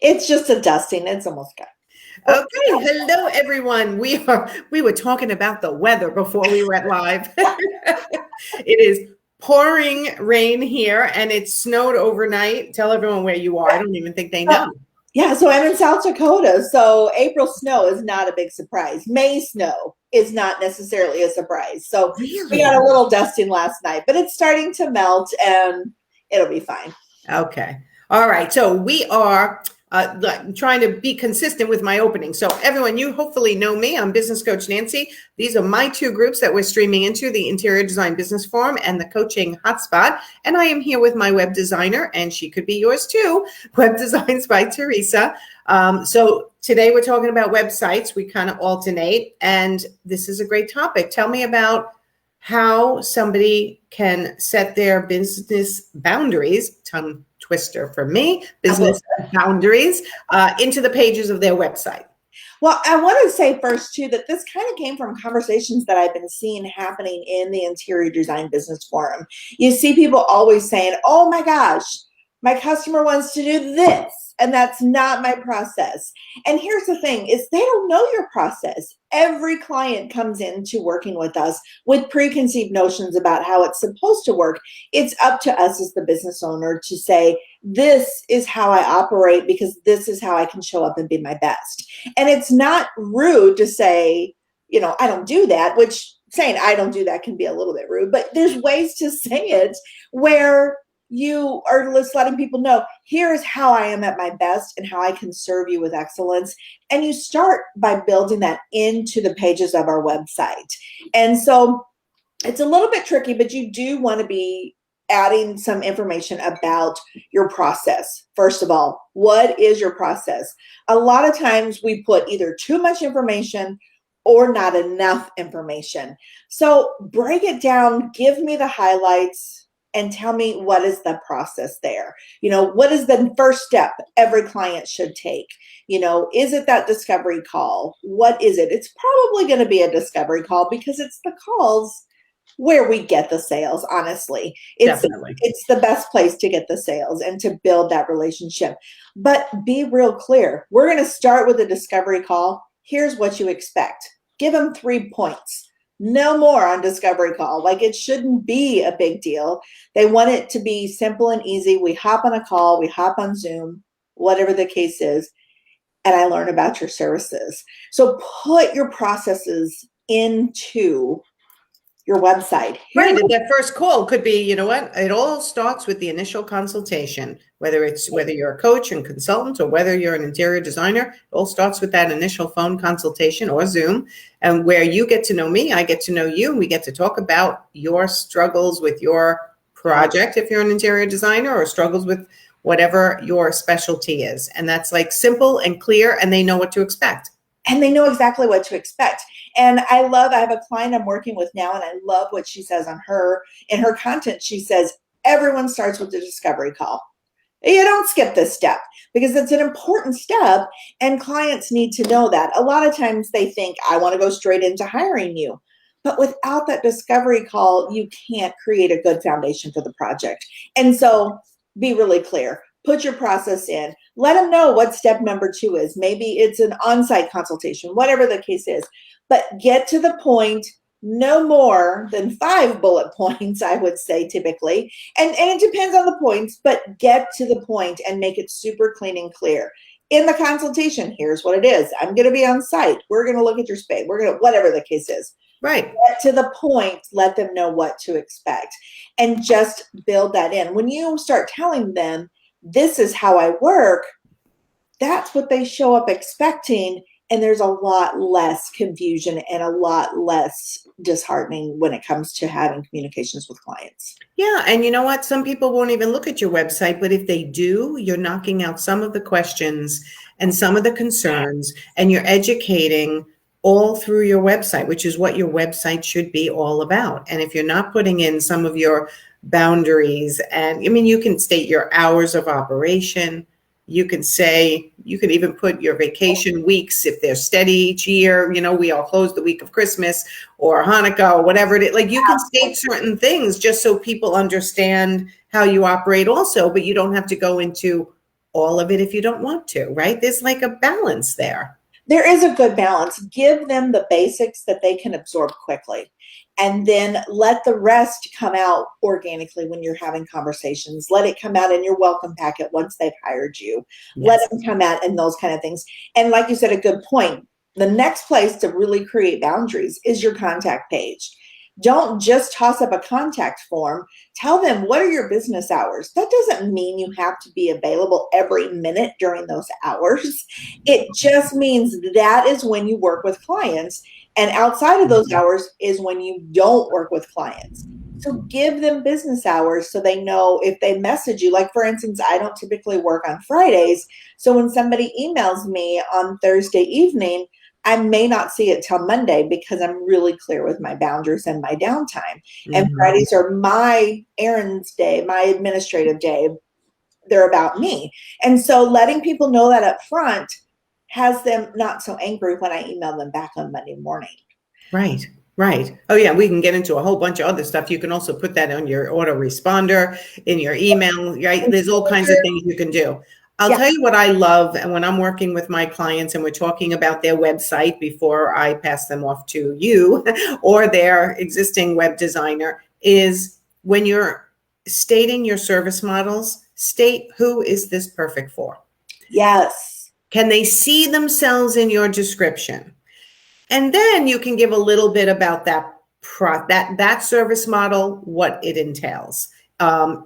It's just a dusting. It's almost gone. Okay, hello everyone. We were talking about the weather before we went live. It is pouring rain here and it snowed overnight. Tell everyone where you are. I don't even think they know. Yeah, so I'm in South Dakota, so April snow is not a big surprise. May snow is not necessarily a surprise. So Really? we got a little dusting last night, but it's starting to melt and it'll be fine. Okay. All right. So we are trying to be consistent with my opening. So everyone, you hopefully know me. I'm Business Coach Nancy. These are my two groups that we're streaming into, the Interior Design Business Forum and the Coaching Hotspot. And I am here with my web designer, and she could be yours too, Web Designs by Teresa. So today we're talking about websites. We kind of alternate, and this is a great topic. Tell me about how somebody can set their business boundaries, tongue twister for me, business boundaries into the pages of their website. Well, I want to say first too that this kind of came from conversations that I've been seeing happening in the Interior Design Business Forum. You see people always saying, oh my gosh, my customer wants to do this, and that's not my process. And here's the thing is they don't know your process. Every client comes into working with us with preconceived notions about how it's supposed to work. It's up to us as the business owner to say, this is how I operate because this is how I can show up and be my best. And it's not rude to say, I don't do that, which saying I don't do that can be a little bit rude, but there's ways to say it where you are just letting people know, here's how I am at my best and how I can serve you with excellence. And you start by building that into the pages of our website. And so it's a little bit tricky, but you do want to be adding some information about your process. First of all, what is your process? A lot of times we put either too much information or not enough information. So break it down, give me the highlights, and tell me what is the process there. What is the first step every client should take? Is it that discovery call? What is it? It's probably going to be a discovery call because it's the calls where we get the sales, honestly. It's the best place to get the sales and to build that relationship. But be real clear. We're going to start with a discovery call. Here's what you expect. Give them 3 points. No more on discovery call. Like, it shouldn't be a big deal. They want it to be simple and easy. We hop on a call, we hop on Zoom, whatever the case is, and I learn about your services. So put your processes into your website. Right. And that first call could be, it all starts with the initial consultation, whether you're a coach and consultant or whether you're an interior designer, it all starts with that initial phone consultation or Zoom, and where you get to know me, I get to know you, and we get to talk about your struggles with your project if you're an interior designer, or struggles with whatever your specialty is. And that's like simple and clear, and they know what to expect. And they know exactly what to expect. And I have a client I'm working with now, and I love what she says in her content. She says, everyone starts with the discovery call. You don't skip this step because it's an important step, and clients need to know that. A lot of times they think, I want to go straight into hiring you. But without that discovery call, you can't create a good foundation for the project. And so be really clear. Put your process in. Let them know what step number 2 is. Maybe it's an on-site consultation, whatever the case is. But get to the point, no more than 5 bullet points, I would say typically. And it depends on the points, but get to the point and make it super clean and clear. In the consultation, here's what it is. I'm going to be on site. We're going to look at your space. We're going to, whatever the case is. Right. Get to the point, let them know what to expect, and just build that in. When you start telling them, this is how I work, that's what they show up expecting. And there's a lot less confusion and a lot less disheartening when it comes to having communications with clients. Yeah. And you know what? Some people won't even look at your website, but if they do, you're knocking out some of the questions and some of the concerns, and you're educating all through your website, which is what your website should be all about. And if you're not putting in some of your boundaries, and you can state your hours of operation. You can even put your vacation weeks if they're steady each year. We all close the week of Christmas or Hanukkah or whatever it is. Like, you can state certain things just so people understand how you operate also, but you don't have to go into all of it if you don't want to, right? There's like a balance there. There is a good balance. Give them the basics that they can absorb quickly, and then let the rest come out organically when you're having conversations. Let it come out in your welcome packet once they've hired you. Let Yes. them come out in those kind of things. And like you said, a good point. The next place to really create boundaries is your contact page. Don't just toss up a contact form. Tell them, what are your business hours? That doesn't mean you have to be available every minute during those hours. It just means that is when you work with clients. And outside of those hours is when you don't work with clients. So give them business hours so they know if they message you. Like, for instance, I don't typically work on Fridays. So when somebody emails me on Thursday evening, I may not see it till Monday because I'm really clear with my boundaries and my downtime. And Mhm. Fridays are my errands day, my administrative day. They're about me. And so letting people know that up front has them not so angry when I email them back on Monday morning. Right, right. Oh, yeah, we can get into a whole bunch of other stuff. You can also put that on your autoresponder, in your email, right? There's all kinds of things you can do. I'll Yeah. tell you what I love, and when I'm working with my clients and we're talking about their website before I pass them off to you or their existing web designer, is when you're stating your service models, state who is this perfect for? Yes. Can they see themselves in your description? And then you can give a little bit about that service model, what it entails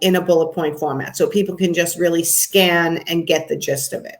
in a bullet point format, so people can just really scan and get the gist of it.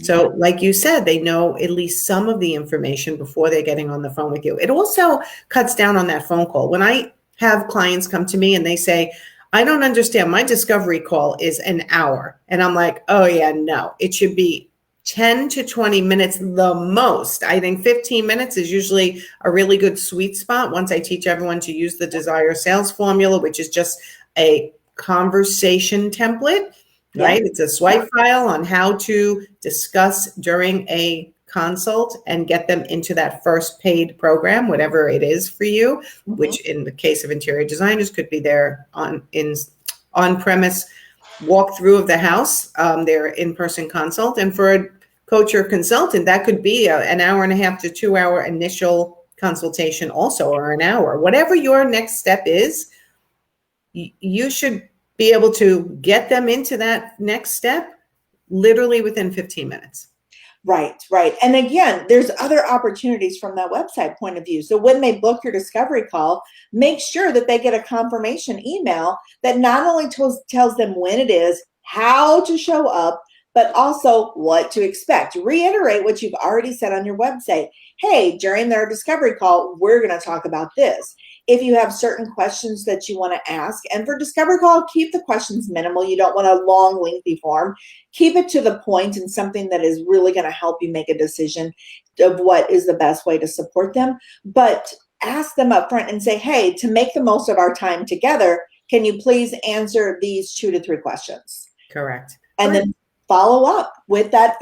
So, like you said, they know at least some of the information before they're getting on the phone with you. It also cuts down on that phone call. When I have clients come to me and they say, I don't understand, my discovery call is an hour. And I'm like, oh, yeah, no, it should be 10 to 20 minutes the most. I think 15 minutes is usually a really good sweet spot once I teach everyone to use the Desire Sales Formula, which is just a conversation template, right? It's a swipe file on how to discuss during a consult and get them into that first paid program, whatever it is for you, which in the case of interior designers could be their on-premise walkthrough of the house, their in-person consult. And for a coach or consultant, that could be an hour and a half to 2 hour initial consultation also, or an hour. Whatever your next step is, you should be able to get them into that next step literally within 15 minutes. Right, right. And again, there's other opportunities from that website point of view. So when they book your discovery call, make sure that they get a confirmation email that not only tells them when it is, how to show up, but also what to expect. Reiterate what you've already said on your website. Hey, during their discovery call, we're going to talk about this. If you have certain questions that you want to ask, and for discovery call, keep the questions minimal. You don't want a long, lengthy form. Keep it to the point and something that is really going to help you make a decision of what is the best way to support them. But ask them up front and say, hey, to make the most of our time together, can you please answer these 2 to 3 questions? Correct. And then follow up with that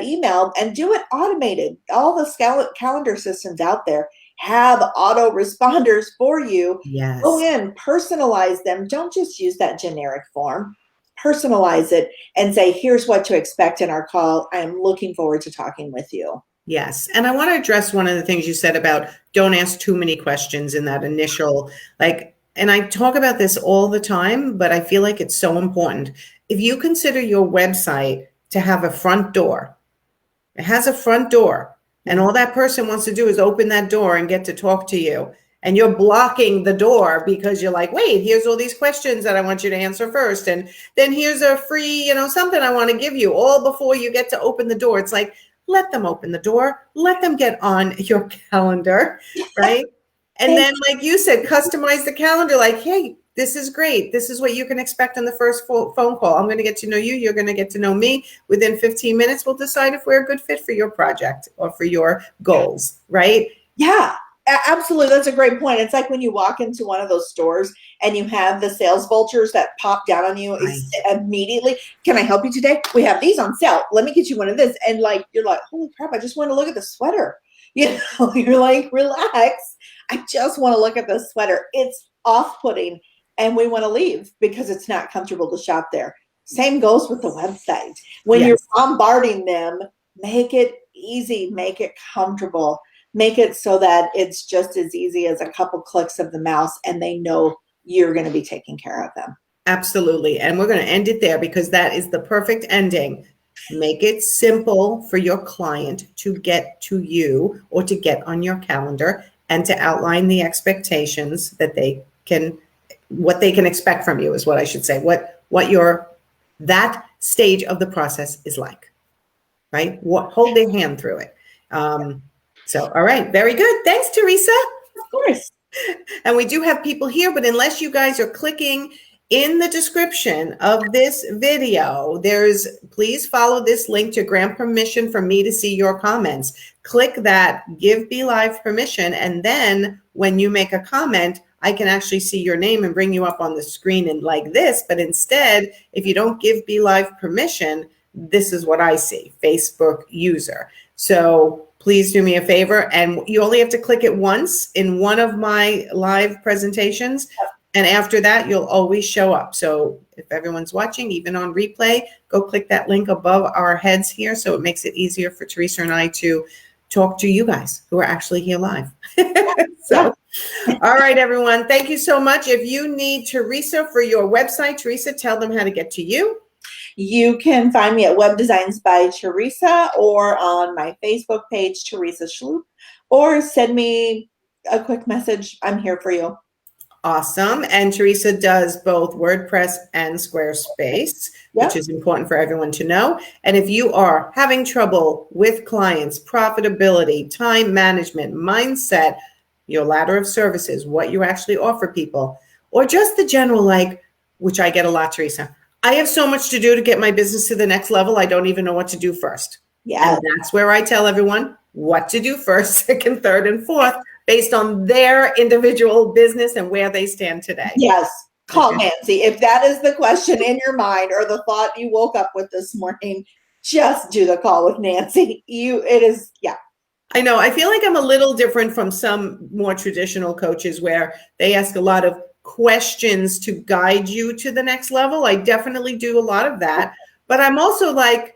email, and do it automated. All the calendar systems out there have auto responders for you. Yes. Go in, personalize them. Don't just use that generic form. Personalize it and say, here's what to expect in our call. I am looking forward to talking with you. Yes. And I want to address one of the things you said about don't ask too many questions in that initial, and I talk about this all the time, but I feel like it's so important. If you consider your website to have a front door, it has a front door, and all that person wants to do is open that door and get to talk to you. And you're blocking the door because you're like, wait, here's all these questions that I want you to answer first. And then here's a free, something I want to give you all before you get to open the door. It's like, let them open the door. Let them get on your calendar, right? And then, like you said, customize the calendar. Like, hey, this is great. This is what you can expect on the first phone call. I'm going to get to know you. You're going to get to know me. Within 15 minutes, we'll decide if we're a good fit for your project or for your goals, right? Yeah, absolutely. That's a great point. It's like when you walk into one of those stores and you have the sales vultures that pop down on you immediately. Can I help you today? We have these on sale. Let me get you one of this. And you're like, holy crap, I just want to look at the sweater. You're like, relax. I just want to look at the sweater. It's off-putting and we want to leave because it's not comfortable to shop there. Same goes with the website. When Yes. you're bombarding them, make it easy, make it comfortable, make it so that it's just as easy as a couple clicks of the mouse and they know you're going to be taking care of them. Absolutely. And we're going to end it there because that is the perfect ending. Make it simple for your client to get to you or to get on your calendar and to outline the expectations that what they can expect from you is what I should say, that stage of the process is like, right? Hold their hand through it. So, all right. Very good. Thanks, Teresa. Of course. And we do have people here, but unless you guys are clicking in the description of this video, please follow this link to grant permission for me to see your comments. Click that, give BeLive permission, and then when you make a comment, I can actually see your name and bring you up on the screen and like this. But instead, if you don't give BeLive permission, this is what I see, Facebook user. So please do me a favor, and you only have to click it once in one of my live presentations. And after that, you'll always show up. So if everyone's watching, even on replay, go click that link above our heads here. So it makes it easier for Teresa and I to talk to you guys who are actually here live. So, all right, everyone. Thank you so much. If you need Teresa for your website, Teresa, tell them how to get to you. You can find me at Web Designs by Teresa or on my Facebook page, Teresa Schloop, or send me a quick message. I'm here for you. Awesome. And Teresa does both WordPress and Squarespace, which is important for everyone to know. And if you are having trouble with clients, profitability, time management, mindset, your ladder of services, what you actually offer people, or just the general, which I get a lot, Teresa, I have so much to do to get my business to the next level. I don't even know what to do first. Yeah. And that's where I tell everyone what to do first, second, third, and fourth, based on their individual business and where they stand today. Yes. Call Nancy. If that is the question in your mind or the thought you woke up with this morning, just do the call with Nancy. I know. I feel like I'm a little different from some more traditional coaches where they ask a lot of questions to guide you to the next level. I definitely do a lot of that, but I'm also like,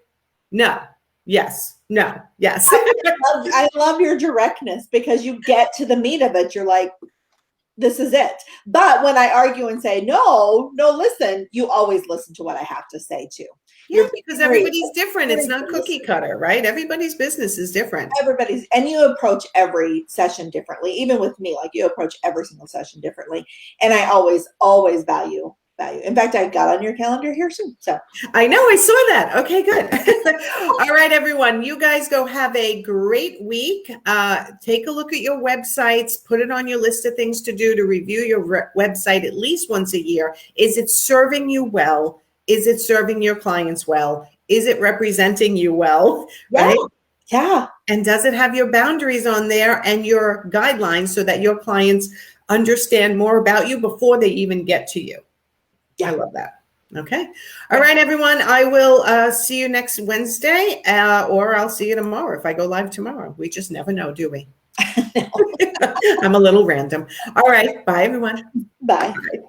no, yes, no, yes. I love your directness because you get to the meat of it. You're like, this is it. But when I argue and say, no, listen, you always listen to what I have to say too. Yeah, because everybody's different. It's not cookie cutter, right? Everybody's business is different. And you approach every session differently. Even with me, like you approach every single session differently. And I always value. In fact, I got on your calendar here soon. So I know, I saw that. Okay, good. All right, everyone. You guys go have a great week. Take a look at your websites, put it on your list of things to do to review your website at least once a year. Is it serving you well? Is it serving your clients well? Is it representing you well? Yeah. Right? Yeah. And does it have your boundaries on there and your guidelines so that your clients understand more about you before they even get to you? Yeah. I love that. Okay. All right, everyone. I will see you next Wednesday or I'll see you tomorrow if I go live tomorrow. We just never know, do we? I'm a little random. All right. Bye, everyone. Bye. Bye.